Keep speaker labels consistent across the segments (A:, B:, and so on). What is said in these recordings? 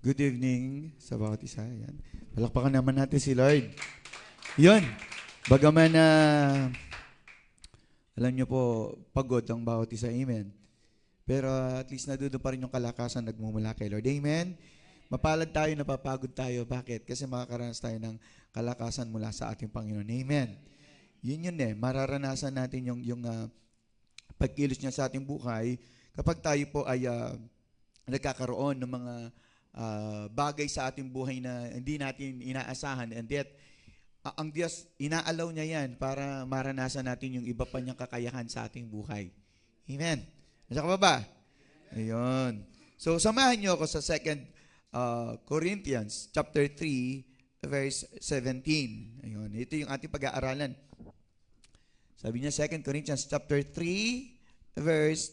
A: Good evening sa bawat isa. Yan. Palakpakan naman natin si Lord. Yun. Bagaman na, alam nyo po, pagod ang bawat isa. Amen. Pero at least nadudo pa rin yung kalakasan nagmumula kay Lord. Amen. Mapalad tayo, napapagod tayo. Bakit? Kasi makakaranas tayo ng kalakasan mula sa ating Panginoon. Amen. Yun mararanasan natin yung pagkilos niya sa ating buhay kapag tayo po ay nagkakaroon ng mga bagay sa ating buhay na hindi natin inaasahan, and yet ang Diyos, inaalaw niya yan para maranasan natin yung iba pa niyang kakayahan sa ating buhay. Amen. Nasa ka ba ba? Ayun. So, samahan niyo ako sa 2 Corinthians chapter 3 verse 17. Ayun. Ito yung ating pag-aaralan. Sabi niya 2 Corinthians chapter 3 verse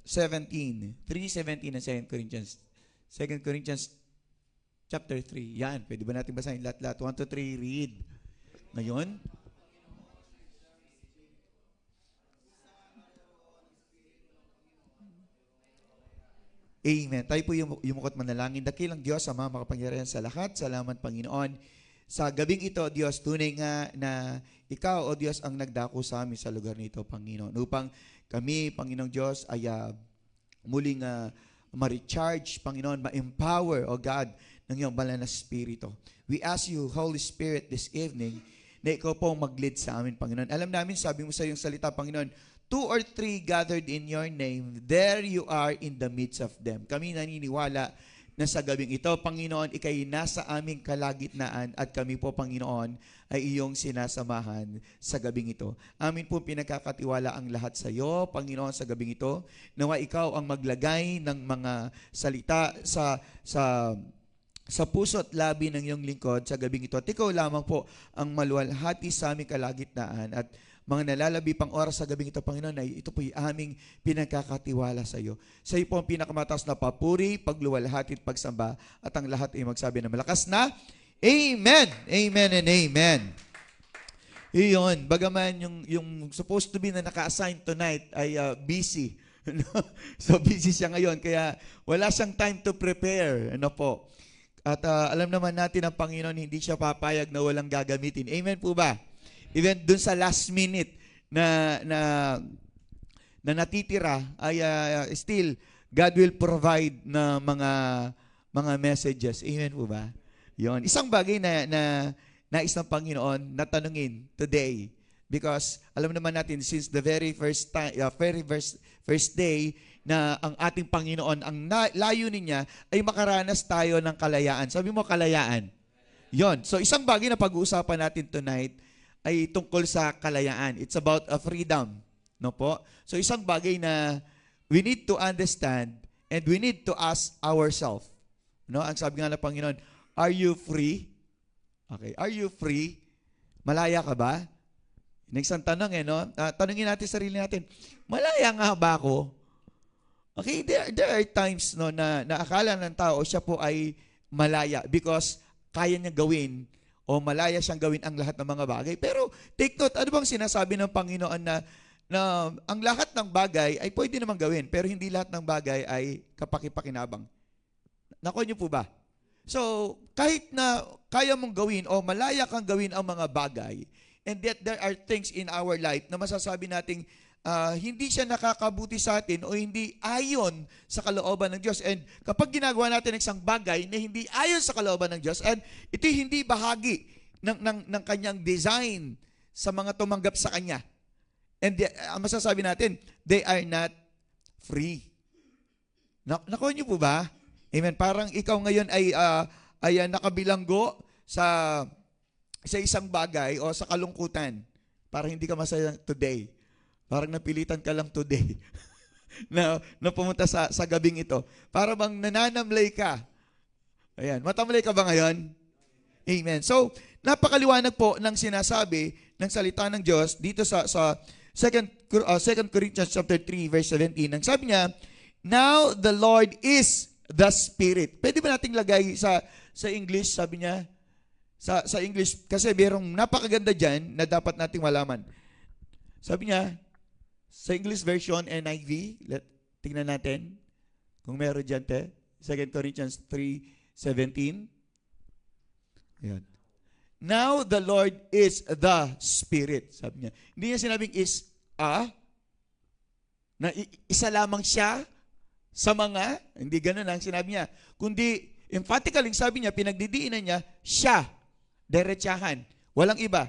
A: 17. 3:17 ng 2 Corinthians. 2 Corinthians chapter 3. Yan. Pwede ba natin basahin lahat-lahat? 1 to 3, read. Ngayon. Amen. Tayo po yumukot manalangin. Dakilang Diyos, Ama, makapangyarihan sa lahat. Salamat, Panginoon. Sa gabing ito, Diyos, tunay nga na Ikaw, O Diyos, ang nagdako sa amin sa lugar nito, Panginoon. Upang kami, Panginoong Diyos, ay muling ma-recharge, Panginoon, ma-empower, O God, ng iyong banal na Espiritu. We ask you, Holy Spirit, this evening, na Ikaw po mag-lead sa amin, Panginoon. Alam namin, sabi mo sa iyong salita, Panginoon, 2 or 3 gathered in your name, there you are in the midst of them. Kami naniniwala na sa gabing ito, Panginoon, Ika'y nasa aming kalagitnaan at kami po, Panginoon, ay iyong sinasamahan sa gabing ito. Amin po pinagkakatiwala ang lahat sa iyo, Panginoon, sa gabing ito. Nawa Ikaw ang maglagay ng mga salita sa puso at labi ng iyong lingkod sa gabing ito. At Ikaw lamang po ang maluwalhati sa aming kalagitnaan at mga nalalabi pang oras sa gabing ito, Panginoon, ay ito po'y aming pinagkakatiwala sa iyo. Sa iyo po ang pinakamataas na papuri, pagluwalhati at pagsamba, at ang lahat ay magsabi na malakas na, Amen! Amen and Amen! Iyon, bagaman yung supposed to be na naka-assign tonight ay busy. So busy siya ngayon, kaya wala siyang time to prepare. Ano po? At alam naman natin ang Panginoon, hindi siya papayag na walang gagamitin. Amen po ba? Even dun sa last minute na natitira ay still God will provide na mga messages. Amen po ba? Yon. Isang bagay na nais ng Panginoon na tanungin today, because alam naman natin since the very first day na ang ating Panginoon, ang layunin niya ay makaranas tayo ng kalayaan. Sabi mo kalayaan. Yon. So isang bagay na pag-uusapan natin tonight ay tungkol sa kalayaan. It's about a freedom. No po? So isang bagay na we need to understand and we need to ask ourselves. No? Ang sabi nga ng Panginoon, are you free? Okay, are you free? Malaya ka ba? Next ang tanong no? Tanungin natin sarili natin, malaya nga ba ako? Okay, there are times no, na akala ng tao siya po ay malaya because kaya niya gawin o malaya siyang gawin ang lahat ng mga bagay. Pero take note, ano bang sinasabi ng Panginoon na ang lahat ng bagay ay pwede namang gawin, pero hindi lahat ng bagay ay kapaki-pakinabang. Nakuha niyo po ba? So, kahit na kaya mong gawin o malaya kang gawin ang mga bagay, and yet there are things in our life na masasabi nating hindi siya nakakabuti sa atin o hindi ayon sa kalooban ng Diyos. And kapag ginagawa natin isang bagay na hindi ayon sa kalooban ng Diyos, and ito hindi bahagi ng kanyang design sa mga tumanggap sa kanya, and masasabi natin, they are not free. Nakuha niyo po ba? Amen. Parang ikaw ngayon ay nakabilanggo sa isang bagay o sa kalungkutan. Parang hindi ka masaya today. Parang napilitan ka lang today na pumunta sa gabing ito. Para bang nananamlay ka. Ayan. Matamlay ka ba ngayon? Amen. So, napakaliwanag po ng sinasabi ng salita ng Diyos dito sa 2 Corinthians chapter 3 verse 17. Ang sabi niya, now the Lord is the Spirit. Pwede ba nating lagay sa English, sabi niya? Sa English, kasi merong napakaganda dyan na dapat nating malaman. Sabi niya, sa English version, NIV, tingnan natin. Kung meron dyan, 2 Corinthians 3:17. Ayan. Now the Lord is the Spirit. Sabi niya. Hindi niya sinabing is na isa lamang siya sa mga, hindi ganun ang sinabi niya. Kundi, emphatically, sabi niya, pinagdidiinan niya, siya, diretsahan. Walang iba.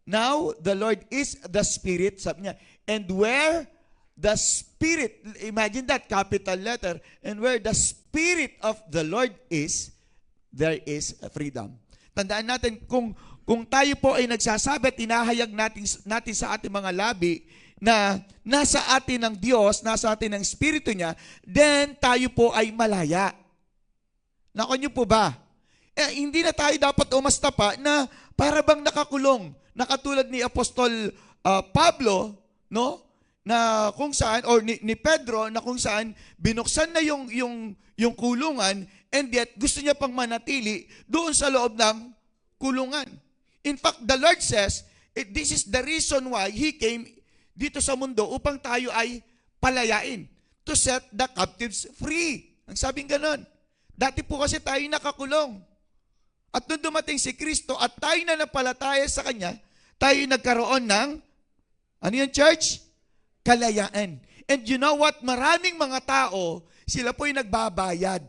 A: Now, the Lord is the Spirit, sabi niya. And where the Spirit, imagine that, capital letter, and where the Spirit of the Lord is, there is freedom. Tandaan natin, kung tayo po ay nagsasabi at tinahayag natin sa ating mga labi na nasa atin ng Diyos, nasa atin ng Espiritu niya, then tayo po ay malaya. Nako niyo po ba? Hindi na tayo dapat umasta pa na para bang nakakulong. Nakatulad ni Apostol Pablo, no? Na kung saan, or ni Pedro, na kung saan binuksan na yung kulungan, and yet gusto niya pang manatili doon sa loob ng kulungan. In fact, the Lord says, this is the reason why He came dito sa mundo upang tayo ay palayain, to set the captives free. Ang sabing ganon. Dati po kasi tayo nakakulong. At nung dumating si Kristo at tayo na napalataya sa Kanya, tayo nagkaroon ng, ano yun, church? Kalayaan. And you know what? Maraming mga tao, sila po yung nagbabayad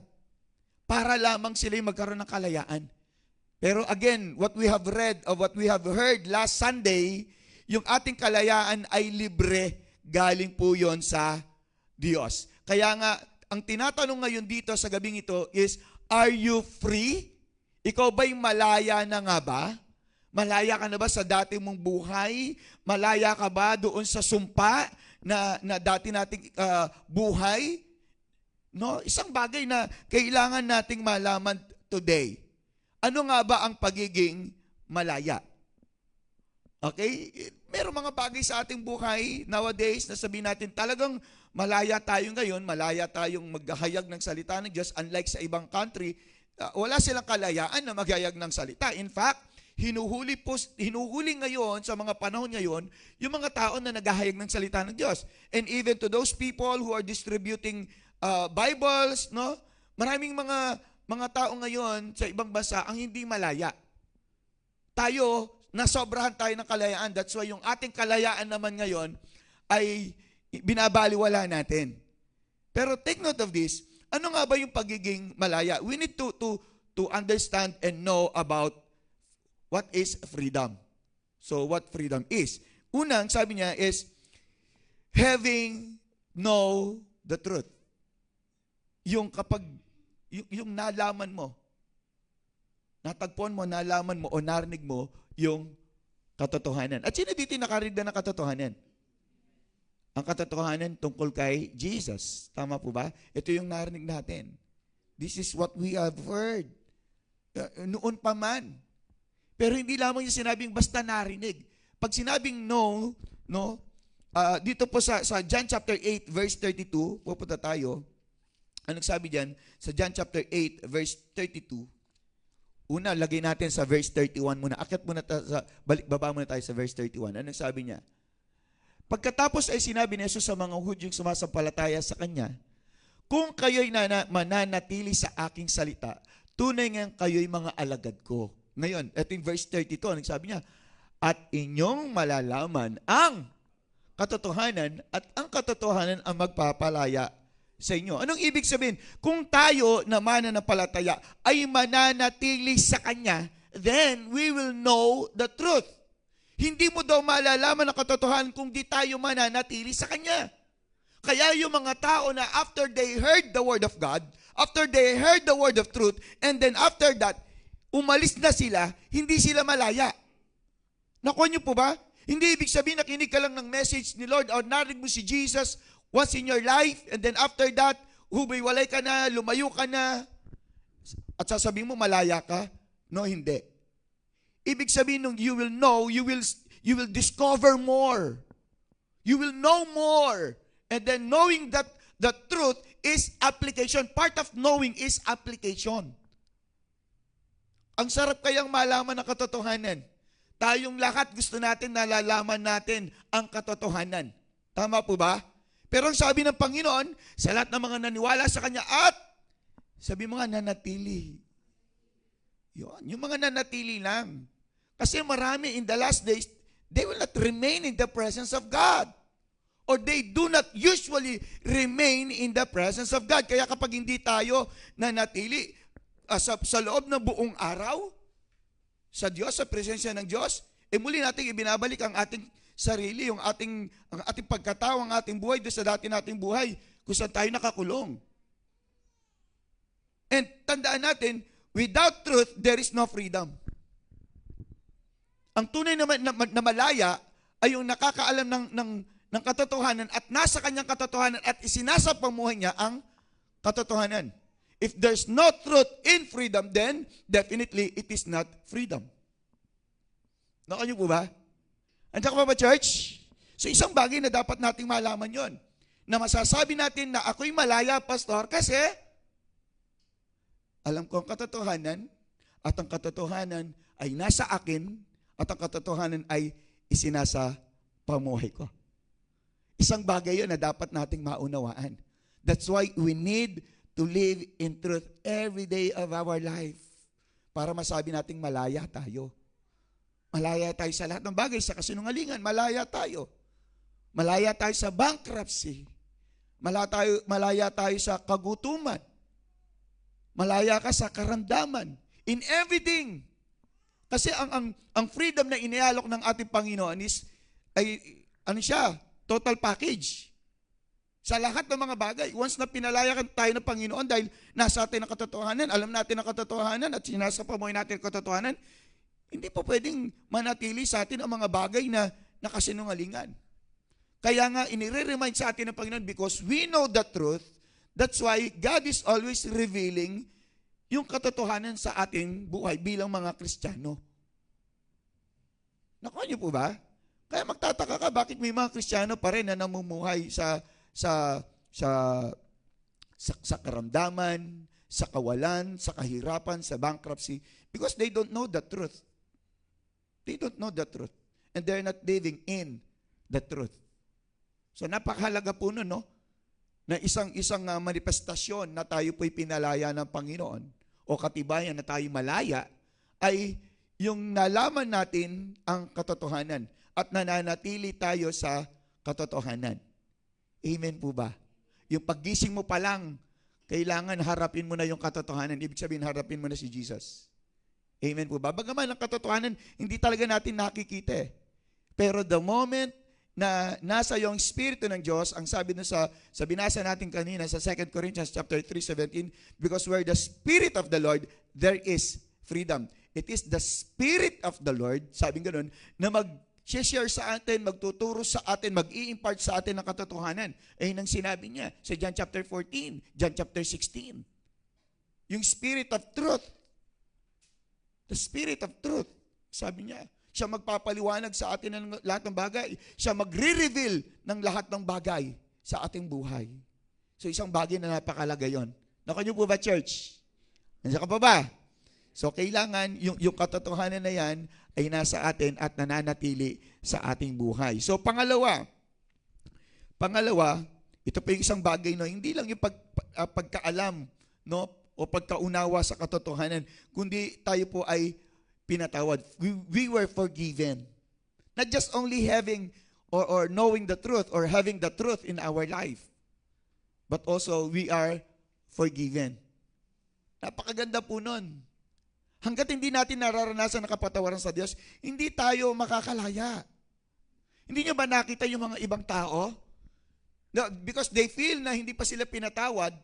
A: para lamang sila yung magkaroon ng kalayaan. Pero again, what we have read or what we have heard last Sunday, yung ating kalayaan ay libre, galing po yon sa Diyos. Kaya nga, ang tinatanong ngayon dito sa gabing ito is, are you free? Ikaw ba'y malaya na nga ba? Malaya ka na ba sa dati mong buhay? Malaya ka ba doon sa sumpa na dati nating buhay? No, isang bagay na kailangan nating malaman today. Ano nga ba ang pagiging malaya? Okay? Merong mga bagay sa ating buhay nowadays na sabihin natin talagang malaya tayo ngayon, malaya tayong maghahayag ng salita ng Diyos, unlike sa ibang country, wala silang kalayaan na maghayag ng salita. In fact, hinuhuli ngayon sa mga panahon ngayon yung mga tao na naghahayag ng salita ng Diyos. And even to those people who are distributing Bibles, no? Maraming mga tao ngayon sa ibang bansa ang hindi malaya. Tayo, nasobrahan tayo ng kalayaan. That's why yung ating kalayaan naman ngayon ay binabaliwala natin. Pero take note of this. Ano nga ba yung pagiging malaya? We need to understand and know about what is freedom. So what freedom is. Unang sabi niya is having know the truth. Yung kapag yung nalaman mo, natagpuan mo, nalaman mo o narinig mo yung katotohanan. At sino dito nakarinig na ng katotohanan? Ang katotohanan tungkol kay Jesus. Tama po ba? Ito yung narinig natin. This is what we have heard. Noon pa man. Pero hindi lamang yung sinabing basta narinig. Pag sinabing no, dito po sa John chapter 8 verse 32, pupunta tayo. Anong sabi diyan? Sa John chapter 8 verse 32. Una, lagay natin sa verse 31 muna. Akyat muna baba muna tayo sa verse 31. Anong sabi niya? Pagkatapos ay sinabi ni Jesus sa mga Hudyong sumasampalataya sa Kanya, kung kayo'y mananatili sa aking salita, tunay nga kayo'y mga alagad ko. Ngayon, ito yung verse 32, anong sabi niya? At inyong malalaman ang katotohanan at ang katotohanan ang magpapalaya sa inyo. Anong ibig sabihin? Kung tayo na mananampalataya ay mananatili sa Kanya, then we will know the truth. Hindi mo daw malalaman ang katotohanan kung di tayo mananatili sa Kanya. Kaya yung mga tao na after they heard the Word of God, after they heard the Word of truth, and then after that, umalis na sila, hindi sila malaya. Nakuha niyo po ba? Hindi ibig sabihin nakinig ka lang ng message ni Lord or narinig mo si Jesus once in your life, and then after that, humiwalay ka na, lumayo ka na, at sasabihin mo malaya ka? No, hindi. Ibig sabihin nung you will know, you will discover more. You will know more. And then knowing that the truth is application. Part of knowing is application. Ang sarap kayang malaman ang katotohanan. Tayong lahat gusto natin nalalaman natin ang katotohanan. Tama po ba? Pero ang sabi ng Panginoon, sa lahat ng mga naniwala sa Kanya at Sabi mo nga, nanatili. Yun, yung mga nanatili lang. Kasi marami in the last days, they will not remain in the presence of God. Or they do not usually remain in the presence of God. Kaya kapag hindi tayo nanatili sa loob ng buong araw, sa Diyos, sa presensya ng Diyos, muli nating ibinabalik ang ating sarili, ang ating pagkatao, ang ating buhay doon sa dati nating buhay, kung saan tayo nakakulong. And tandaan natin, without truth, there is no freedom. Ang tunay na malaya ay yung nakakaalam ng katotohanan at nasa kanyang katotohanan at isinasapamuhay niya ang katotohanan. If there's no truth in freedom, then definitely it is not freedom. Nakuha niyo po ba? Andiyan ka ba, church? So isang bagay na dapat nating malaman yon, na masasabi natin na ako'y malaya, pastor, kasi alam ko ang katotohanan at ang katotohanan ay nasa akin at ang katotohanan ay isinasa pamuhay ko. Isang bagay yun na dapat nating maunawaan. That's why we need to live in truth every day of our life para masabi nating malaya tayo. Malaya tayo sa lahat ng bagay, sa kasinungalingan, malaya tayo. Malaya tayo sa bankruptcy. Malaya tayo sa kagutuman. Malaya ka sa karamdaman. In everything. Kasi ang freedom na inialok ng ating Panginoon ay total package. Sa lahat ng mga bagay. Once na pinalaya tayo ng Panginoon dahil nasa atin ang katotohanan, alam natin ang katotohanan at sinasapamoy natin ang katotohanan, hindi po pwedeng manatili sa atin ang mga bagay na nakasinungalingan. Kaya nga, inire-remind sa atin ng Panginoon because we know the truth. That's why God is always revealing yung katotohanan sa ating buhay bilang mga Kristiyano. Nakuha niyo po ba? Kaya magtataka ka, bakit may mga Kristiyano pa rin na namumuhay sa karamdaman, sa kawalan, sa kahirapan, sa bankruptcy, because they don't know the truth. They don't know the truth. And they're not living in the truth. So napakahalaga po nun, no? Na isang manifestasyon na tayo po'y pinalaya ng Panginoon o katibayan na tayo malaya ay yung nalaman natin ang katotohanan at nananatili tayo sa katotohanan. Amen po ba? Yung paggising mo pa lang, kailangan harapin mo na yung katotohanan. Ibig sabihin, harapin mo na si Jesus. Amen po ba? Bagaman ang katotohanan, hindi talaga natin nakikita eh. Pero the moment na nasa yung Espiritu ng Diyos, ang sabi nun sa binasa natin kanina sa 2 Corinthians chapter 3:17, because where the Spirit of the Lord, there is freedom. It is the Spirit of the Lord, sabi ganun, na mag-share sa atin, magtuturo sa atin, mag-i-impart sa atin ng katotohanan. Ayun ang sinabi niya sa John chapter 14, John chapter 16. Yung Spirit of Truth, the Spirit of Truth, sabi niya, siya magpapaliwanag sa atin ng lahat ng bagay. Siya magre-reveal ng lahat ng bagay sa ating buhay. So isang bagay na napakalaga yon. Nakuha niyo po ba, church? Nandiyan ka pa ba? So kailangan yung katotohanan na yan ay nasa atin at nananatili sa ating buhay. So pangalawa, ito pa yung isang bagay, no, hindi lang yung pagkaalam, no, o pagkaunawa sa katotohanan, kundi tayo po ay pinatawad. We were forgiven. Not just only having or knowing the truth or having the truth in our life, but also we are forgiven. Napakaganda po nun. Hanggat hindi natin nararanasan ang kapatawaran sa Diyos, hindi tayo makakalaya. Hindi nyo ba nakita yung mga ibang tao? No, because they feel na hindi pa sila pinatawad,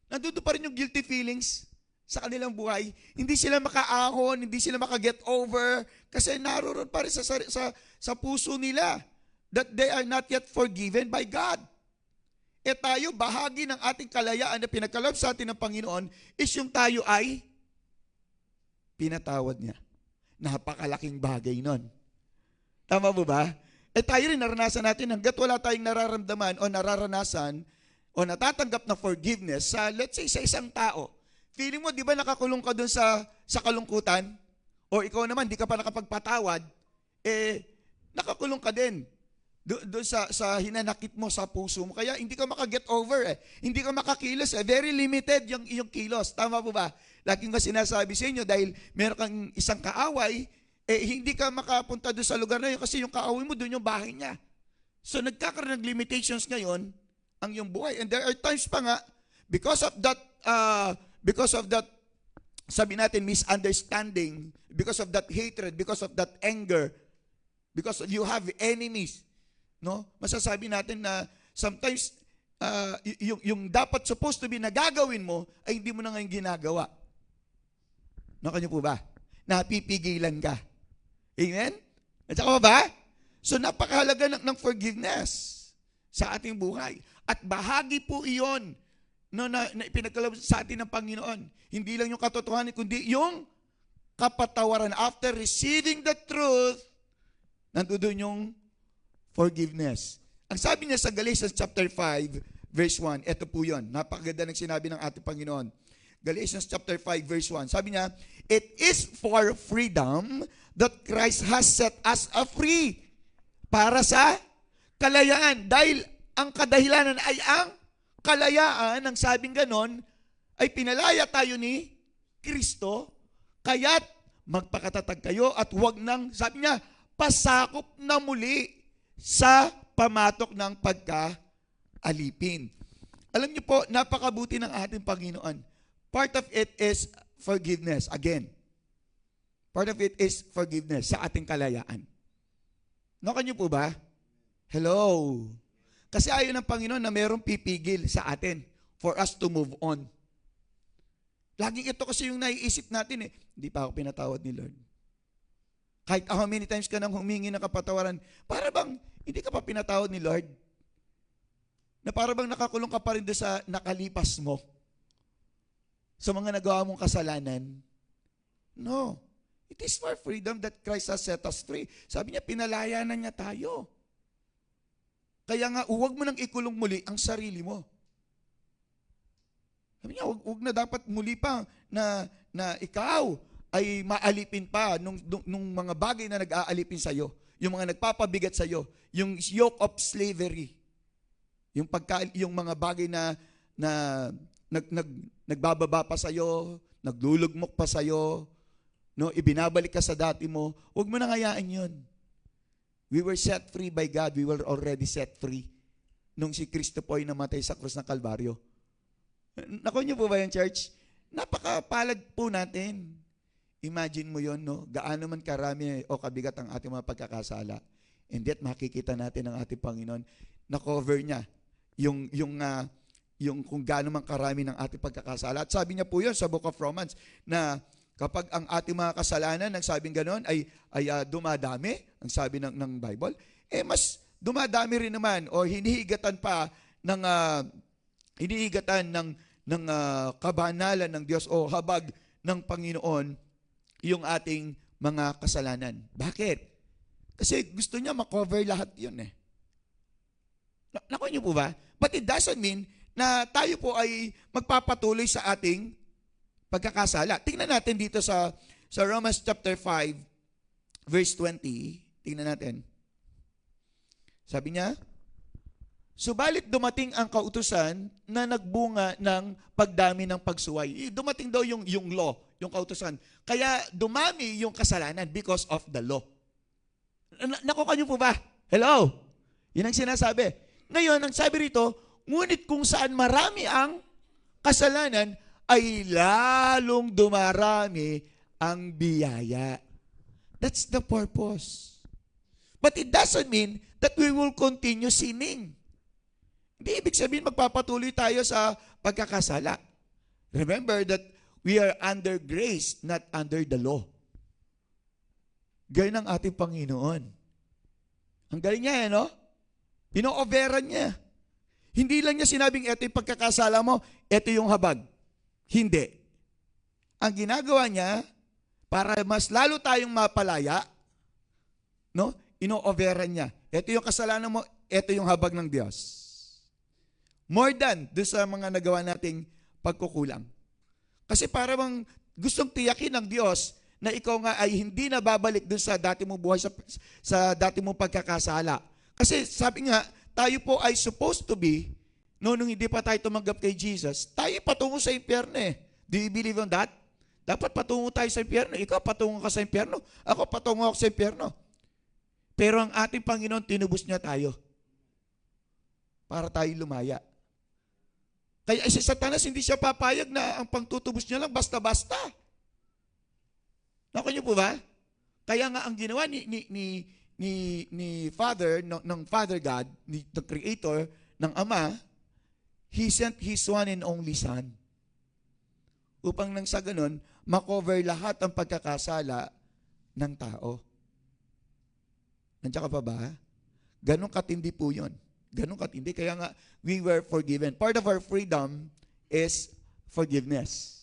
A: nandoon pa rin yung guilty feelings sa kanilang buhay. Hindi sila makaahon, hindi sila maka-get over, kasi naroon pa rin sa puso nila that they are not yet forgiven by God. E tayo, bahagi ng ating kalayaan na pinagkaloob sa atin ng Panginoon is yung tayo ay pinatawad niya. Napakalaking bagay nun. Tama po ba? E tayo rin naranasan natin hanggat wala tayong nararamdaman o nararanasan o natatanggap na forgiveness sa, let's say, sa isang tao. Feeling mo, di ba nakakulong ka dun sa kalungkutan? O ikaw naman, di ka pa nakapagpatawad, nakakulong ka din. Doon sa hinanakit mo sa puso mo. Kaya hindi ka makaget over eh. Hindi ka makakilos eh. Very limited yung iyong kilos. Tama po ba? Laging ko sinasabi sa inyo dahil meron kang isang kaaway, hindi ka makapunta doon sa lugar na yun kasi yung kaaway mo doon yung bahay niya. So nagkakaroon ng limitations ngayon ang iyong buhay. And there are times pa nga, because of that, sabi natin, misunderstanding, because of that hatred, because of that anger, because you have enemies, no? Masasabi natin na sometimes yung dapat supposed to be na gagawin mo ay hindi mo na ngayon ginagawa. Nakanyo po ba? Napipigilan ka. Amen? At saka ba? So napakahalaga ng forgiveness sa ating buhay. At bahagi po iyon na ipinagkaloob sa atin ng Panginoon. Hindi lang yung katotohanan, kundi yung kapatawaran. After receiving the truth, nandoon yung forgiveness. Ang sabi niya sa Galatians chapter 5, verse 1, ito po yun. Napakaganda ng sinabi ng ating Panginoon. Galatians chapter 5, verse 1. Sabi niya, it is for freedom that Christ has set us free. Para sa kalayaan. Dahil ang kadahilanan ay ang kalayaan, ang sabing ganon, ay pinalaya tayo ni Kristo, kaya't magpakatatag kayo at huwag nang, sabi niya, pasakop na muli sa pamatok ng pagkaalipin. Alam niyo po, napakabuti ng ating Panginoon. Part of it is forgiveness. Again, part of it is forgiveness sa ating kalayaan. Nakan niyo po ba? Hello. Kasi ayaw ng Panginoon na mayroong pipigil sa atin for us to move on. Laging ito kasi yung naiisip natin eh. Hindi pa ako pinatawad ni Lord. Kahit how many times ka nang humingi ng kapatawaran, para bang hindi ka pa pinatawad ni Lord? Na para bang nakakulong ka pa rin doon sa nakalipas mo? Sa mga nagawa mong kasalanan? No. It is for freedom that Christ has set us free. Sabi niya, pinalaya na niya tayo. Kaya nga, huwag mo nang ikulong muli ang sarili mo. Sabi niya, huwag na dapat muli pa na ikaw ay maalipin pa nung mga bagay na nag-aalipin sa'yo. Yung mga nagpapabigat sa'yo. Yung yoke of slavery. Yung mga bagay na nagbababa pa sa'yo, naglulugmok pa sa'yo, no, ibinabalik ka sa dati mo, huwag mo nang hayaan yun. We were set free by God. We were already set free nung si Kristo po ay namatay sa krus ng Kalbaryo. Naku niyo po ba yung church? Napakapalad po natin. Imagine mo yon, no? Gaano man karami o kabigat ang ating mga pagkakasala. And yet makikita natin ang ating Panginoon na cover niya yung kung gaano man karami ng ating pagkakasala. At sabi niya po yun sa Book of Romans na kapag ang ating mga kasalanan, ang sabing gano'n, ay dumadami, ang sabi ng Bible, mas dumadami rin naman o hinihigatan pa ng kabanalan ng Diyos o habag ng Panginoon yung ating mga kasalanan. Bakit? Kasi gusto niya makover lahat yun eh. Nakuha niyo po ba? But it doesn't mean na tayo po ay magpapatuloy sa ating pagkakasala. Tingnan natin dito sa Romans chapter 5, verse 20. Tingnan natin. Sabi niya, subalit dumating ang kautusan na nagbunga ng pagdami ng pagsuway. Dumating daw yung law, yung kautusan. Kaya dumami yung kasalanan because of the law. Nakuha niyo po ba? Hello? Yun ang sinasabi. Ngayon, ang sabi rito, ngunit kung saan marami ang kasalanan, ay lalong dumarami ang biyaya. That's the purpose. But it doesn't mean that we will continue sinning. Hindi ibig sabihin magpapatuloy tayo sa pagkakasala. Remember that we are under grace, not under the law. Ganyan ang ating Panginoon. Ang galing niya, no? Ino-overan niya. Hindi lang niya sinabing, eto yung pagkakasala mo, eto yung habag. Hindi. Ang ginagawa niya, para mas lalo tayong mapalaya, no? Ino-overan niya. Ito yung kasalanan mo, ito yung habag ng Diyos. More than doon sa mga nagawa nating pagkukulang. Kasi para bang gustong tiyakin ng Diyos na ikaw nga ay hindi na babalik doon sa dati mong buhay, sa dati mong pagkakasala. Kasi sabi nga, tayo po ay supposed to be, no, nung hindi pa tayo tumanggap kay Jesus, tayo patungo sa impyerno eh. Do you believe on that? Dapat patungo tayo sa impyerno. Ikaw patungo ka sa impyerno. Ako patungo ako sa impyerno. Pero ang ating Panginoon, tinubos niya tayo para tayo lumaya. Kaya si Satanas, hindi siya papayag na ang pangtutubos niya lang basta-basta. Naku niyo po ba? Kaya nga ang ginawa ni Father, ng Father God, the Creator, ng Ama, He sent His one and only Son. Upang nang sa ganun, makover lahat ang pagkakasala ng tao. Nandiyan ka pa ba? Ganon katindi po yun. Ganon katindi. Kaya nga, we were forgiven. Part of our freedom is forgiveness.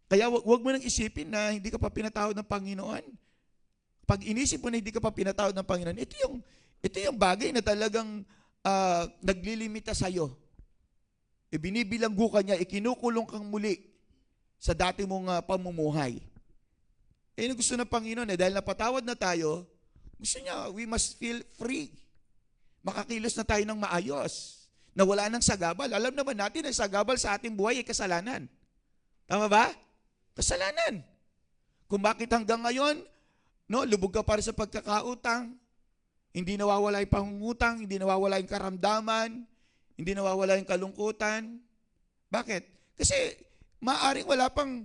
A: Kaya wag mo nang isipin na hindi ka pa pinatawad ng Panginoon. Pag inisip mo na hindi ka pa pinatawad ng Panginoon, ito yung bagay na talagang naglilimita sa'yo. Ibinibilanggo ka niya, ikinukulong kang muli sa dati mong pamumuhay. Gusto ng Panginoon dahil napatawad na tayo, gusto niya, we must feel free. Makakilos na tayo ng maayos. Na wala nang sagabal. Alam naman natin na sagabal sa ating buhay ay kasalanan. Tama ba? Kasalanan. Kung bakit hanggang ngayon, no, lubog ka para sa pagkakautang, hindi nawawala yung pangungutang, hindi nawawala yung karamdaman, hindi nawawala yung kalungkutan. Bakit? Kasi maaring wala pang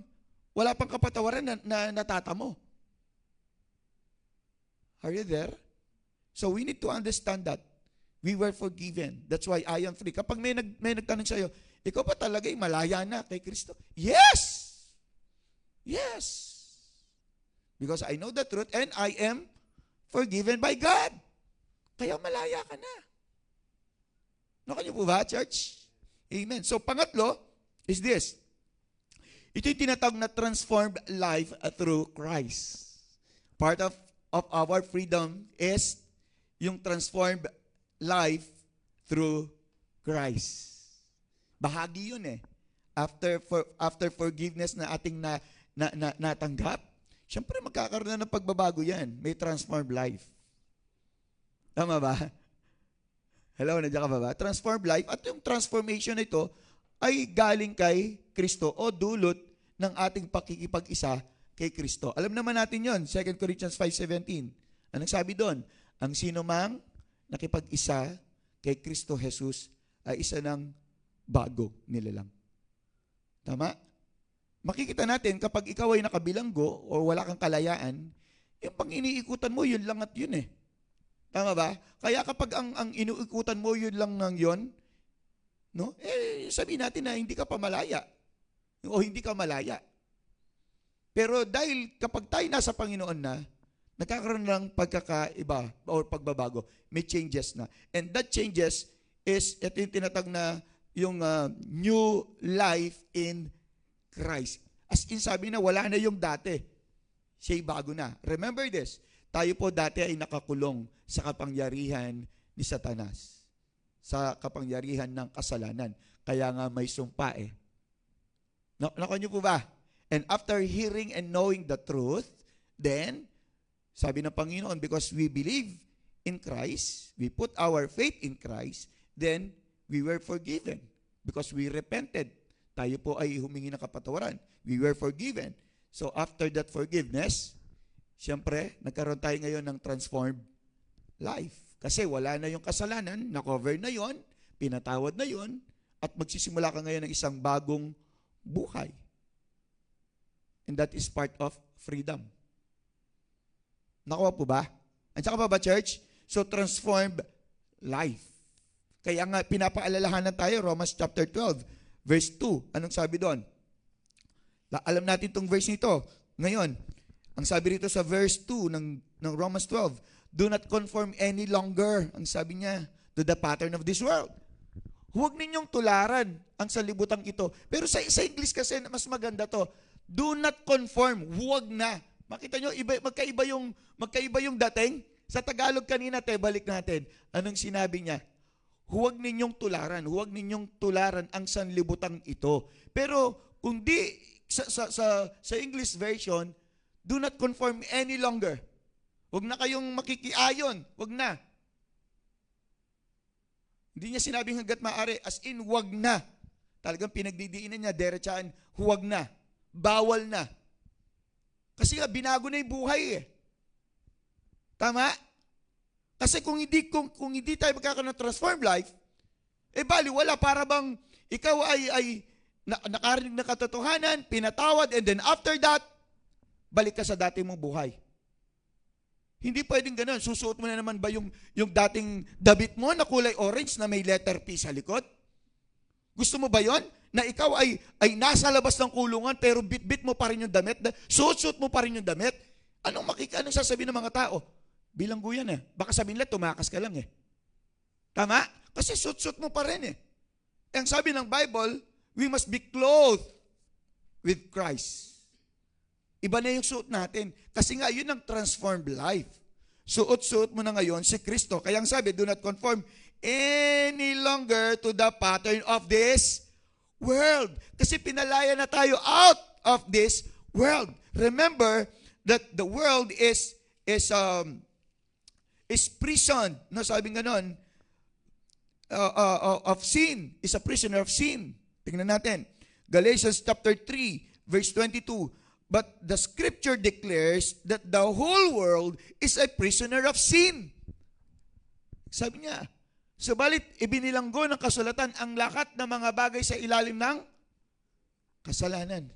A: kapatawaran na natatamo. Are you there? So we need to understand that. We were forgiven. That's why I am free. Kapag may nagtanong sa'yo, ikaw ba talaga ay malaya na kay Kristo? Yes! Yes! Because I know the truth and I am forgiven by God. Kaya malaya ka na. Nakanyo po ba, church? Amen. So pangatlo is this. Ito yung tinatawag na transformed life through Christ. Part of our freedom is yung transformed life through Christ. Bahagi yun eh. After forgiveness na ating natanggap, syempre magkakaroon na ng pagbabago yan. May transformed life. Tama ba? Hello, nandiyan ka ba? Transformed life. At yung transformation na ito ay galing kay Kristo o dulot ng ating pakikipag-isa kay Kristo. Alam naman natin yon, 2 Corinthians 5:17. Anong sabi doon? Ang sino mang nakipag-isa kay Kristo Jesus ay isa ng bago nilalang. Tama? Makikita natin kapag ikaw ay nakabilanggo o wala kang kalayaan, yung pang iniikutan mo, yun lang at yun eh. Tama ba? Kaya kapag ang inuikutan mo, yun lang ng yun, no? Sabihin natin na hindi ka pa malaya o hindi ka malaya. Pero dahil kapag tayo nasa Panginoon na, nagkakaroon ng pagkakaiba o pagbabago. May changes na. And that changes is, ito yung tinatag na yung new life in Christ. As in sabi na wala na yung dati. Siya'y bago na. Remember this, tayo po dati ay nakakulong sa kapangyarihan ni Satanas. Sa kapangyarihan ng kasalanan. Kaya nga may sumpa eh. Nakanyo po ba? And after hearing and knowing the truth, then, sabi ng Panginoon, because we believe in Christ, we put our faith in Christ, then we were forgiven. Because we repented. Tayo po ay humingi ng kapatawaran. We were forgiven. So after that forgiveness, siyempre, nagkaroon tayo ngayon ng transformed life. Kasi wala na yung kasalanan, na-cover na yon, pinatawad na yon, at magsisimula ka ngayon ng isang bagong buhay. And that is part of freedom. Nakuha po ba? Andiyan ka pa ba, church? So, transformed life. Kaya nga, pinapaalalahanan tayo, Romans chapter 12, verse 2. Anong sabi doon? Alam natin itong verse nito. Ngayon, ang sabi rito sa verse 2 ng Romans 12, do not conform any longer, ang sabi niya, to the pattern of this world. Huwag ninyong tularan ang sanlibutan ito. Pero sa English kasi, mas maganda to. Do not conform. Huwag na. Makita nyo, magkaiba yung dating. Sa Tagalog kanina, balik natin. Anong sinabi niya? Huwag ninyong tularan. Huwag ninyong tularan ang sanlibutan ito. Pero kung di, sa English version, do not conform any longer. Huwag na kayong makikiayon. Huwag na. Hindi niya sinabing hanggat maaari, as in, wag na. Talagang pinagdidiinan niya, derechaan, huwag na. Bawal na. Kasi nga, binago na yung buhay eh. Tama? Kasi kung hindi tayo magkakaroon ng transformed life, bali, wala. Para bang ikaw ay nakarinig na katotohanan, pinatawad, and then after that, balik ka sa dati mong buhay. Hindi pwedeng ganun. Susuot mo na naman ba yung dating damit mo na kulay orange na may letter P sa likod? Gusto mo ba yon? Na ikaw ay nasa labas ng kulungan pero bit-bit mo pa rin yung damit? Suot-suot mo pa rin yung damit? Anong sasabihin ng mga tao? Bilanggo yan eh. Baka sabihin nila, tumakas ka lang eh. Tama? Kasi suot-suot mo pa rin eh. Ang sabi ng Bible, we must be clothed with Christ. Iba na yung suot natin. Kasi nga, yun ang transformed life. Suot-suot mo na ngayon si Kristo. Kaya ang sabi, do not conform any longer to the pattern of this world. Kasi pinalaya na tayo out of this world. Remember that the world is prison. No, sabi nga nun, of sin. Is a prisoner of sin. Tingnan natin. Galatians chapter 3, verse 22. But the scripture declares that the whole world is a prisoner of sin. Sabi niya, subalit ibinilanggo ng kasulatan ang lahat ng mga bagay sa ilalim ng kasalanan.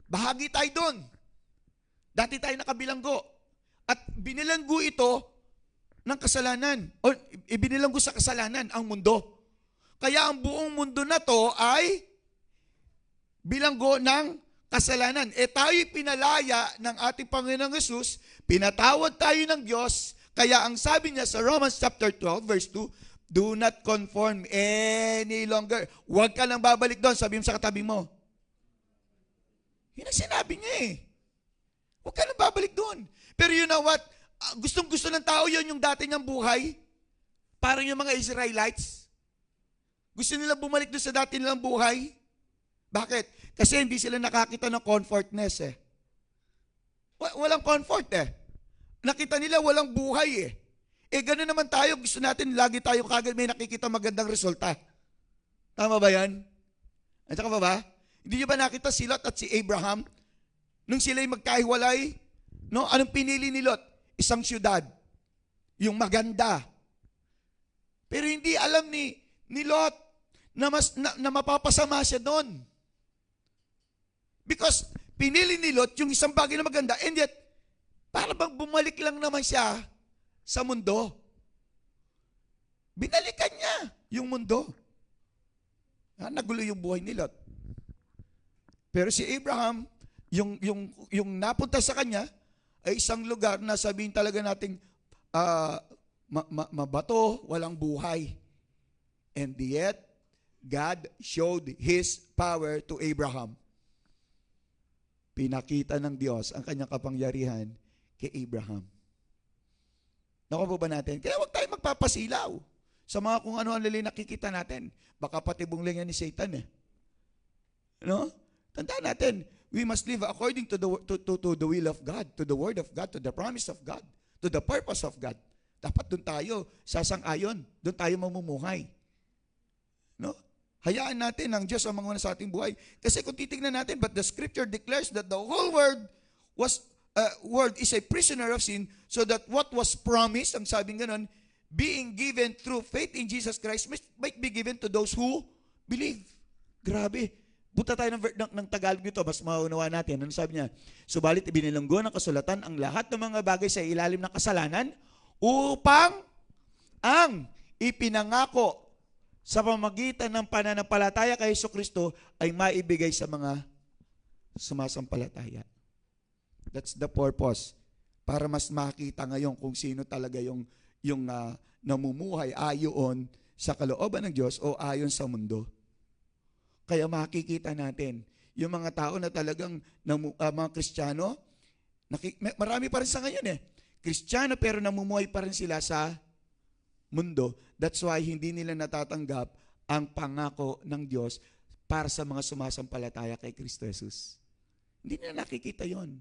A: Bahagi tayo doon. Dati tayo nakabilanggo. At binilanggo ito ng kasalanan. O ibinilanggo sa kasalanan ang mundo. Kaya ang buong mundo na to ay bilanggo ng kasalanan. Tayo'y pinalaya ng ating Panginoong Hesus, pinatawad tayo ng Diyos, kaya ang sabi niya sa Romans chapter 12, verse 2, do not conform any longer. Huwag ka lang babalik doon, sabi mo sa katabi mo. Yun ang sinabi niya eh. Huwag ka lang babalik doon. Pero you know what? Gustong-gusto ng tao yun, yung dati niyang buhay. Parang yung mga Israelites. Gusto nila bumalik doon sa dati nilang buhay. Bakit? Kasi hindi sila nakakita ng comfortness eh. Walang comfort eh. Nakita nila walang buhay eh. Gano'n naman tayo. Gusto natin lagi tayo kagad may nakikita magandang resulta. Tama ba yan? At saka ba? Hindi nyo ba nakita si Lot at si Abraham? Nung sila'y magkahiwalay, no? Anong pinili ni Lot? Isang syudad. Yung maganda. Pero hindi alam ni Lot na mapapasama siya doon. Because pinili ni Lot yung isang bagay na maganda, and yet, para bang bumalik lang naman siya sa mundo. Binalikan niya yung mundo. Nagulo yung buhay ni Lot. Pero si Abraham, yung napunta sa kanya, ay isang lugar na sabihin talaga nating mabato, walang buhay. And yet, God showed His power to Abraham. Pinakita ng Diyos ang kanyang kapangyarihan kay Abraham. Nakuha po ba natin? Kaya huwag tayo magpapasilaw sa mga kung ano-ano nila nakikita natin. Baka patibong lang yan ni Satan eh. No? Tandaan natin, we must live according to the will of God, to the word of God, to the promise of God, to the purpose of God. Dapat doon tayo sasang-ayon, doon tayo mamumuhay. No? Hayaan natin ang Diyos ang manguna sa ating buhay. Kasi kung titignan natin, but the scripture declares that the whole world is a prisoner of sin, so that what was promised, ang sabing ganon, being given through faith in Jesus Christ might be given to those who believe. Grabe. Buta tayo ng Tagalog nito, mas maunawa natin. Ano sabi niya? Subalit ibinilanggo ng kasulatan ang lahat ng mga bagay sa ilalim ng kasalanan upang ang ipinangako sa pamagitan ng pananampalataya kay Jesucristo ay maibigay sa mga sumasampalataya. That's the purpose. Para mas makita ngayon kung sino talaga yung namumuhay ayon sa kalooban ng Diyos o ayon sa mundo. Kaya makikita natin yung mga tao na talagang mga Kristiyano, marami pa rin sa ngayon eh. Kristiyano pero namumuhay pa rin sila sa mundo. That's why hindi nila natatanggap ang pangako ng Diyos para sa mga sumasampalataya kay Kristo Jesus. Hindi nila nakikita yon.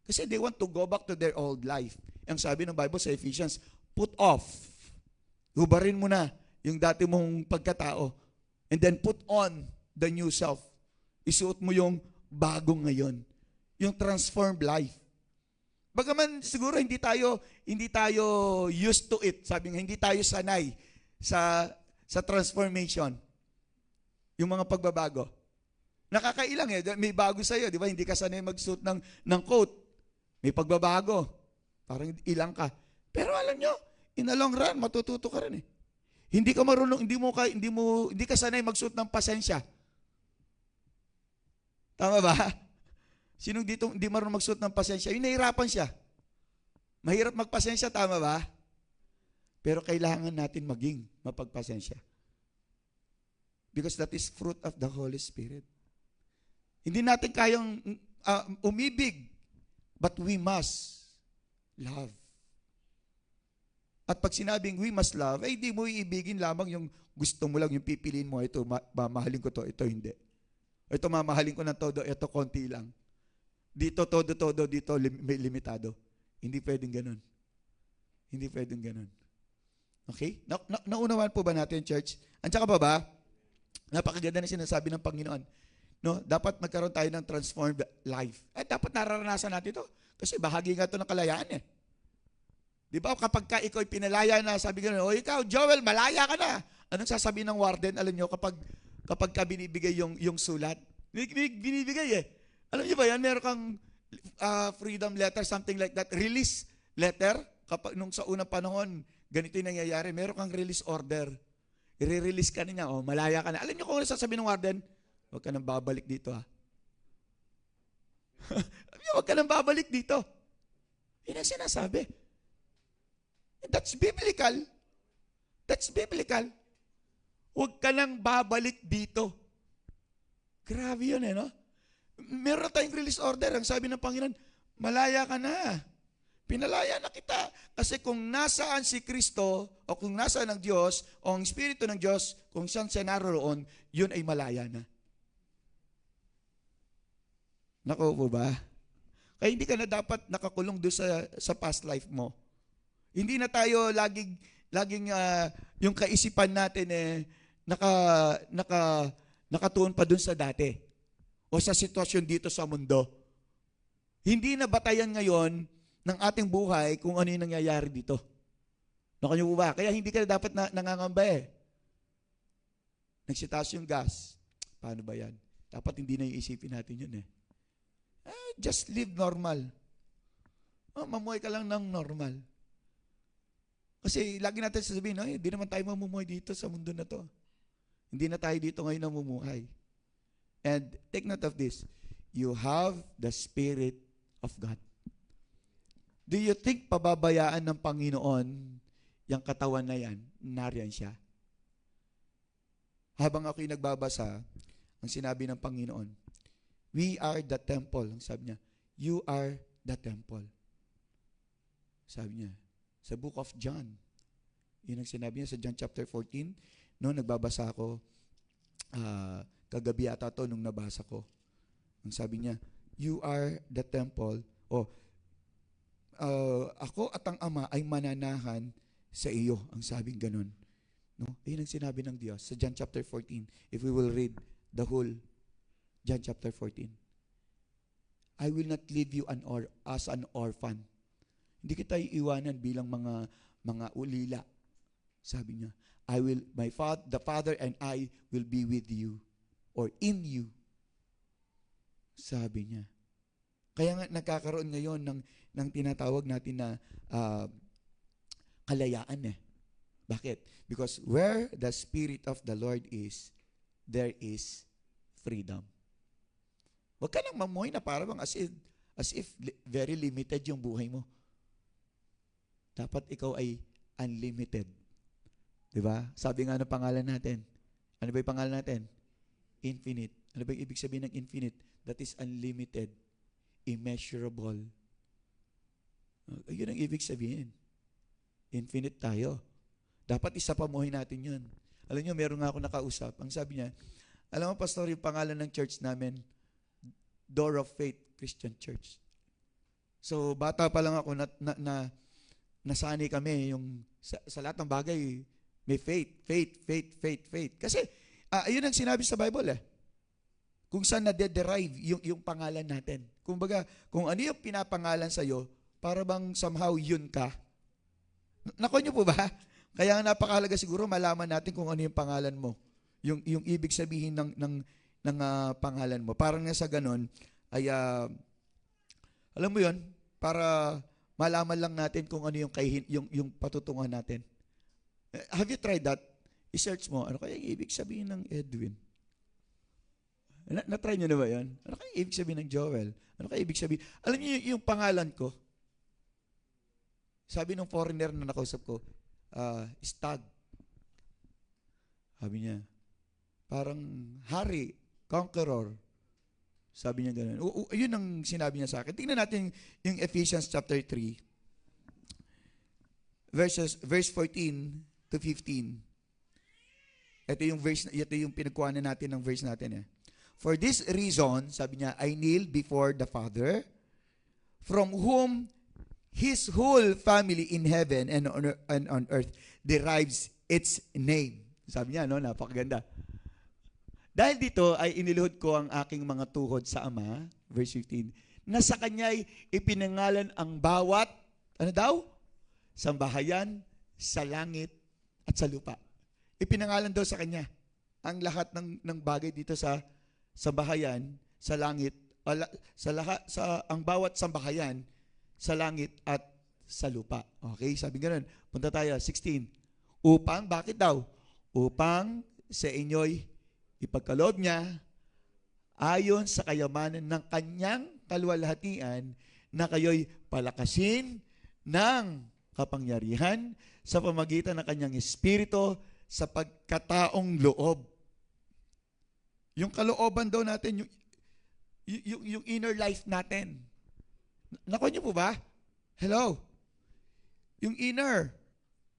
A: Kasi they want to go back to their old life. Ang sabi ng Bible sa Ephesians, put off. Hubarin mo na yung dati mong pagkatao. And then put on the new self. Isuot mo yung bagong ngayon. Yung transformed life. Bagaman siguro hindi tayo used to it. Sabi nga, hindi tayo sanay sa transformation. Yung mga pagbabago. Nakakailang may bago sa'yo, di ba? Hindi ka sanay magsuot ng coat. May pagbabago. Parang ilang ka. Pero alam nyo, in the long run, matututo ka rin eh. Hindi ka marunong, hindi ka sanay magsuot ng pasensya. Tama ba? Sinong dito hindi marunong magsuot ng pasensya? Yung nahihirapan siya. Mahirap magpasensya, tama ba? Pero kailangan natin maging mapagpasensya. Because that is fruit of the Holy Spirit. Hindi natin kayang umibig, but we must love. At pag sinabing we must love, ay di mo iibigin lamang yung gusto mo lang, yung pipiliin mo, ito, mamahalin ko to, ito hindi. Ito mamahalin ko ng todo, ito konti lang. Dito, todo, dito, limitado. Hindi pwedeng ganun. Hindi pwedeng ganun. Okay? Naunawaan po ba natin, church? Andiyan ka pa ba? Napakaganda na sinasabi ng Panginoon. No? Dapat magkaroon tayo ng transformed life. At dapat nararanasan natin ito. Kasi bahagi nga ito ng kalayaan eh. Di ba kapag ikaw pinalaya na, sabi gano'n, o ikaw, Joel, malaya ka na. Anong sasabihin ng warden? Alam nyo, kapag ka binibigay yung sulat, binibigay eh. Alam nyo ba yan? Meron kang freedom letter, something like that. Release letter. Nung sa unang panahon, ganito yung nangyayari. Meron kang release order. I-release ka niya. O, malaya ka na. Alam nyo kung ano sasabihin ng warden? Huwag ka nang babalik dito ha. Alam nyo, huwag ka nang babalik dito. Yun ang sinasabi. That's biblical. That's biblical. Huwag ka nang babalik dito. Grabe yun no? Meron tayong release order. Ang sabi ng Panginoon, malaya ka na. Pinalaya na kita. Kasi kung nasaan si Kristo, o kung nasaan ang Diyos, o ang Espiritu ng Diyos, kung saan siya naroon, yun ay malaya na. Naku po ba? Kaya hindi ka na dapat nakakulong doon sa past life mo. Hindi na tayo laging yung kaisipan natin nakatuon pa dun sa dati o sa sitwasyon dito sa mundo. Hindi na batayan ngayon ng ating buhay kung ano yung nangyayari dito. Nakanyo po ba? Kaya hindi ka na dapat nangangamba eh. Nagsitaas yung gas. Paano ba yan? Dapat hindi na iisipin natin yun eh. Just live normal. Mamuhay ka lang ng normal. Kasi lagi natin sasabihin, hindi naman tayo mamumuhay dito sa mundo na to. Hindi na tayo dito ngayon namumuhay. And take note of this. You have the Spirit of God. Do you think pababayaan ng Panginoon yung katawan na yan? Nariyan siya. Habang ako'y nagbabasa, ang sinabi ng Panginoon, we are the temple. Ang sabi niya, you are the temple. Sabi niya, sa book of John. Yun ang sinabi niya sa John chapter 14. No, nagbabasa ako, kagabi ata to nung nabasa ko. Ang sabi niya, you are the temple. Ako at ang Ama ay mananahan sa iyo. Ang sabing ganun. No? Yun ang sinabi ng Diyos sa John chapter 14. If we will read the whole John chapter 14. I will not leave you as an orphan. Hindi kita iiwanan bilang mga ulila. Sabi niya, the Father and I will be with you or in you. Sabi niya. Kaya nga nagkakaroon ngayon ng tinatawag natin na kalayaan eh. Bakit? Because where the Spirit of the Lord is, there is freedom. Huwag ka nang mamuhay na parang as if very limited yung buhay mo. Dapat ikaw ay unlimited. Diba? Sabi nga ng pangalan natin. Ano ba yung pangalan natin? Infinite. Ano ba yung ibig sabihin ng infinite? That is unlimited. Immeasurable. Yun ang ibig sabihin. Infinite tayo. Dapat isa pa muhay natin yun. Alam nyo, meron nga ako nakausap. Ang sabi niya, alam mo, pastor, yung pangalan ng church namin, Door of Faith Christian Church. So, bata pa lang ako nasanay kami yung sa lahat ng bagay, May faith, faith, faith, faith, faith. Kasi, ayun ang sinabi sa Bible eh. Kung saan na-derive yung pangalan natin. Kumbaga, kung ano yung pinapangalan sa'yo, para bang somehow yun ka. Nako nyo po ba? Kaya napakahalaga siguro malaman natin kung ano yung pangalan mo. Yung ibig sabihin ng pangalan mo. Parang nga sa ganun, ay, alam mo yun, para malaman lang natin kung ano yung patutunguhan natin. Have you tried that? I-search mo, ano kaya yung ibig sabihin ng Edwin? Na-try nyo na ba yan? Ano kaya yung ibig sabihin ng Joel? Ano kaya ibig sabihin? Alam niyo yung pangalan ko? Sabi ng foreigner na nakausap ko, stag. Sabi niya, parang hari, conqueror. Sabi niya gano'n. Yun ang sinabi niya sa akin. Tingnan natin yung Ephesians chapter 3, verse 14 to 15. Ito yung pinagkuhanan natin ng verse natin eh. For this reason, sabi niya, I kneel before the Father, from whom His whole family in heaven and on earth derives its name. Sabi niya, no? Napakaganda. Dahil dito ay iniluhod ko ang aking mga tuhod sa Ama, verse 15, na sa Kanya'y ipinangalan ang bawat, ano daw? Sambahayan, sa langit, at sa lupa. Ipinangalan daw sa Kanya ang lahat ng bagay dito sa sambahayan, sa langit, ang bawat sambahayan, sa langit at sa lupa. Okay, sabi ganoon. Punta tayo, 16. Bakit daw? Upang sa inyo'y ipagkaloob niya ayon sa kayamanan ng kanyang kaluwalhatian na kayo'y palakasin ng kapangyarihan sa pamagitan ng kanyang espiritu sa pagkataong loob. Yung kalooban daw natin, yung inner life natin. Nakuha niyo po ba? Hello? Yung inner,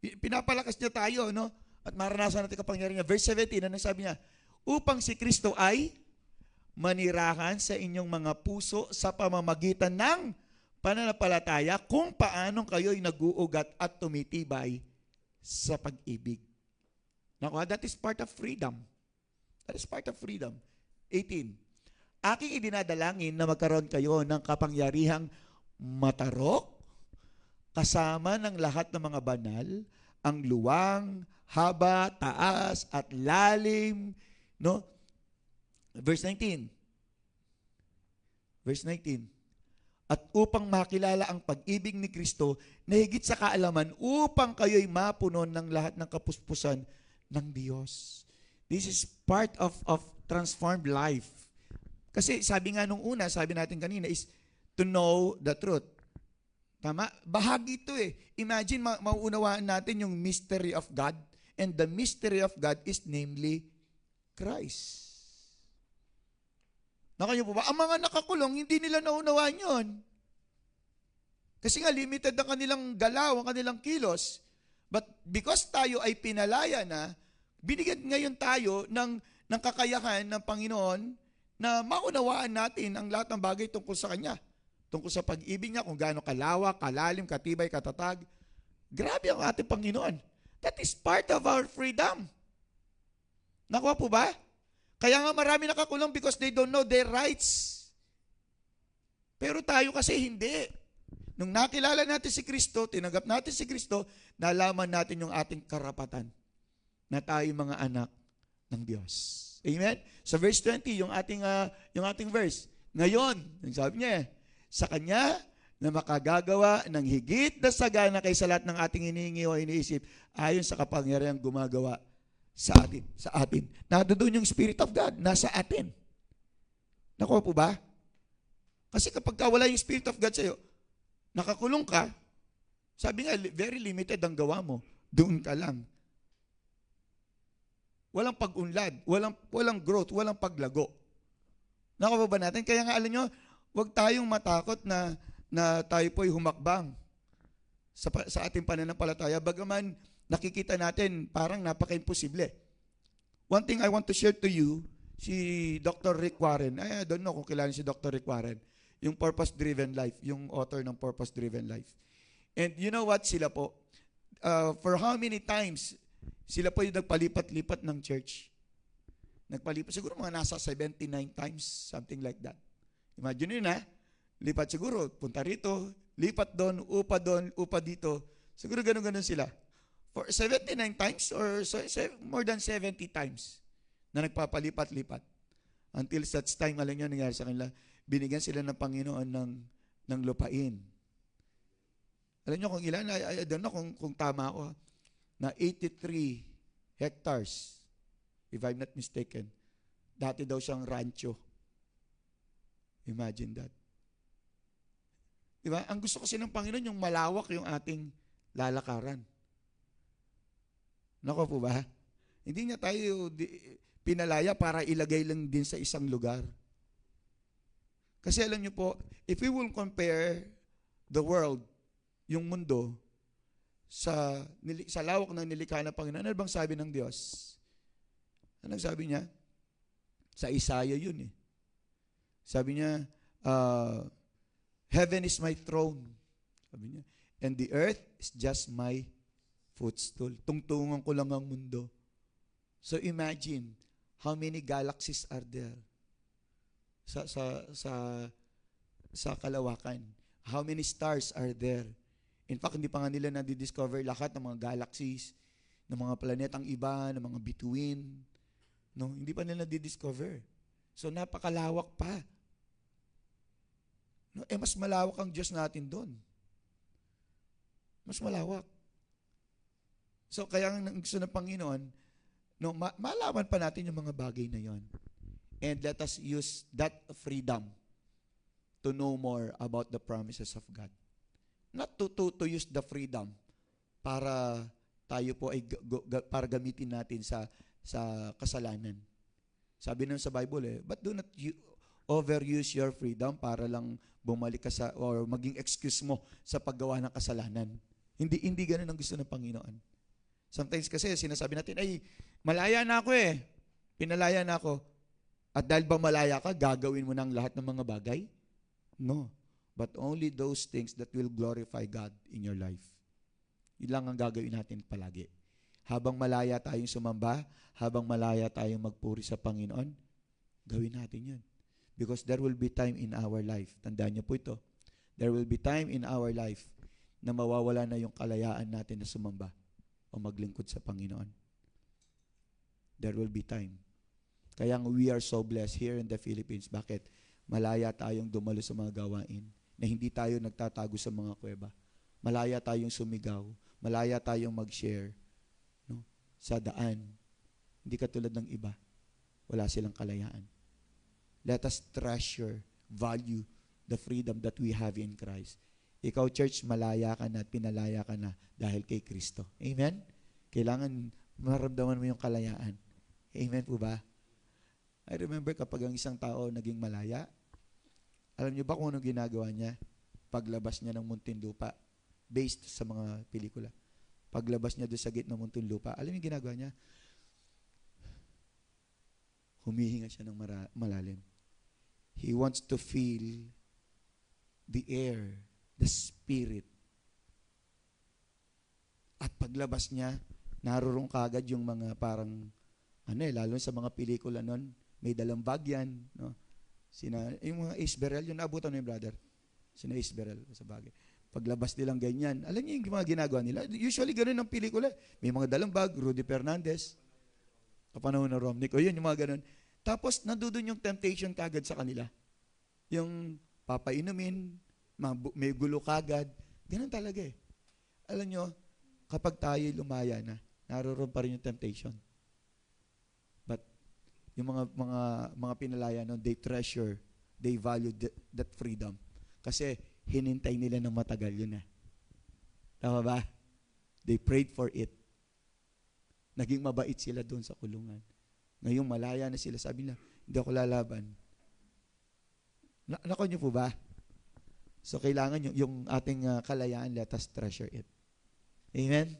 A: pinapalakas niya tayo, no? At maranasan natin kapangyarihan niya. Verse 17, ano sabi niya? Upang si Kristo ay manirahan sa inyong mga puso sa pamamagitan ng pananampalataya kung paanong kayo'y nag-uugat at tumitibay sa pag-ibig. Nakuha, that is part of freedom. That is part of freedom. 18. Aking idinadalangin na magkaroon kayo ng kapangyarihang matarok kasama ng lahat ng mga banal, ang luwang, haba, taas, at lalim. No? Verse 19. Verse 19. At upang makilala ang pag-ibig ni Kristo na higit sa kaalaman upang kayo'y mapuno ng lahat ng kapuspusan ng Diyos. This is part of transformed life. Kasi sabi nga nung una, sabi natin kanina is to know the truth. Tama? Bahagi ito eh. Imagine, mauunawaan natin yung mystery of God. And the mystery of God is namely Christ. Nakanyo po ba? Ang mga nakakulong, hindi nila naunawaan yun. Kasi nga, limited ang kanilang galaw, ang kanilang kilos. But because tayo ay pinalaya na, binigyan ngayon tayo ng kakayahan ng Panginoon na maunawaan natin ang lahat ng bagay tungkol sa Kanya. Tungkol sa pag-ibig niya, kung gaano kalawak, kalalim, katibay, katatag. Grabe ang ating Panginoon. That is part of our freedom. Nakuha po ba? Kaya nga marami nakakulong because they don't know their rights. Pero tayo kasi hindi. Nung nakilala natin si Kristo, tinanggap natin si Kristo, nalaman natin yung ating karapatan na tayo mga anak ng Diyos. Amen? Sa verse 20, yung ating verse. Ngayon, sabi niya, sa Kanya na makagagawa ng higit na sagana kaysa lahat ng ating hinihingi o iniisip ayon sa kapangyarihang gumagawa sa atin. Nandoon yung Spirit of God, nasa atin. Nakuha po ba? Kasi kapag wala yung Spirit of God sa'yo, nakakulong ka, sabi nga, very limited ang gawa mo. Doon ka lang. Walang pag-unlad, walang growth, walang paglago. Nakuha ba natin? Kaya nga, alam nyo, huwag tayong matakot na tayo po'y humakbang sa ating pananampalataya. Bagaman nakikita natin parang napaka-imposible. One thing I want to share to you, si Dr. Rick Warren, I don't know kung kilala si Dr. Rick Warren, yung Purpose-Driven Life, yung author ng Purpose-Driven Life. And you know what, sila po, for how many times Sila po yung nagpalipat-lipat ng church. Nagpalipat, siguro mga nasa 79 times, something like that. Imagine yun, ha? Lipat siguro, punta rito, lipat doon, upa dito. Siguro ganun-ganun sila. For 79 times or more than 70 times na nagpapalipat-lipat. Until such time, alam nyo, nangyari sa kanila, binigyan sila ng Panginoon ng lupain. Alam nyo kung ilan, I don't know kung tama ako, na 83 hectares, if I'm not mistaken. Dati daw siyang rancho. Imagine that. Diba? Ang gusto kasi ng Panginoon, yung malawak yung ating lalakaran. Nako po ba? Hindi niya tayo pinalaya para ilagay lang din sa isang lugar. Kasi alam niyo po, if we will compare the world, yung mundo, sa lawak ng nilikha ng Panginoon, ano bang sabi ng Diyos? Anong sabi niya? Sa Isaiah yun eh. Sabi niya, heaven is my throne. Sabi niya, and the earth is just my footstool. Tungtungan ko lang ang mundo. So imagine how many galaxies are there sa kalawakan. How many stars are there? In fact, hindi pa nga nila na-discover lahat ng mga galaxies, ng mga planetang iba, ng mga bituin. No, hindi pa nila na-discover. So napakalawak pa. No, mas malawak ang Diyos natin doon. Mas malawak. So kaya ang gusto ng Panginoon, no, malaman pa natin yung mga bagay na yon. And let us use that freedom to know more about the promises of God. Not to use the freedom para tayo po ay para gamitin natin sa kasalanan. Sabi naman sa Bible but do not overuse your freedom para lang bumalik ka or maging excuse mo sa paggawa ng kasalanan. Hindi ganoon ang gusto ng Panginoon. Sometimes kasi sinasabi natin, ay, malaya na ako Pinalaya na ako. At dahil ba malaya ka, gagawin mo ng lahat ng mga bagay? No. But only those things that will glorify God in your life. Yun lang ang gagawin natin palagi. Habang malaya tayong sumamba, habang malaya tayong magpuri sa Panginoon, gawin natin yun. Because there will be time in our life. Tandaan niyo po ito. There will be time in our life na mawawala na yung kalayaan natin na sumamba o maglingkod sa Panginoon. There will be time. Kaya we are so blessed here in the Philippines. Bakit? Malaya tayong dumalo sa mga gawain na hindi tayo nagtatago sa mga kuweba. Malaya tayong sumigaw. Malaya tayong mag-share sa daan. Hindi katulad ng iba. Wala silang kalayaan. Let us treasure, value the freedom that we have in Christ. Ikaw, church, malaya ka na at pinalaya ka na dahil kay Kristo. Amen? Kailangan maramdaman mo yung kalayaan. Amen po ba? I remember kapag ang isang tao naging malaya, alam niyo ba kung anong ginagawa niya? Paglabas niya ng Muntinlupa, based sa mga pelikula. Paglabas niya doon sa gate ng Muntinlupa, alam niyo ginagawa niya? Humihinga siya ng malalim. He wants to feel the air, the spirit. At paglabas niya, naroroon kagad yung mga parang, lalo sa mga pelikula nun, may dalang bag yan. No? Yung mga Ace Beryl, yung naabutan mo yung brother. Sina Ace Beryl sa bagay. Paglabas nilang ganyan, alam niyo yung mga ginagawa nila? Usually ganun ang pelikula. May mga dalang bag, Rudy Fernandez, kapanahon ng Romnick, o yun, yung mga ganun. Tapos, nandudun yung temptation kagad sa kanila. Yung papainumin, may gulo kagad. Ganun talaga Alam nyo, kapag tayo lumaya na, naroon pa rin yung temptation. But, yung mga pinalaya nun, they treasure, they value that freedom. Kasi, hinintay nila ng matagal yun Tama ba? They prayed for it. Naging mabait sila doon sa kulungan. Ngayong malaya na sila, sabi na, hindi ako lalaban. Nako niyo po ba? So, kailangan yung ating kalayaan, let us treasure it. Amen?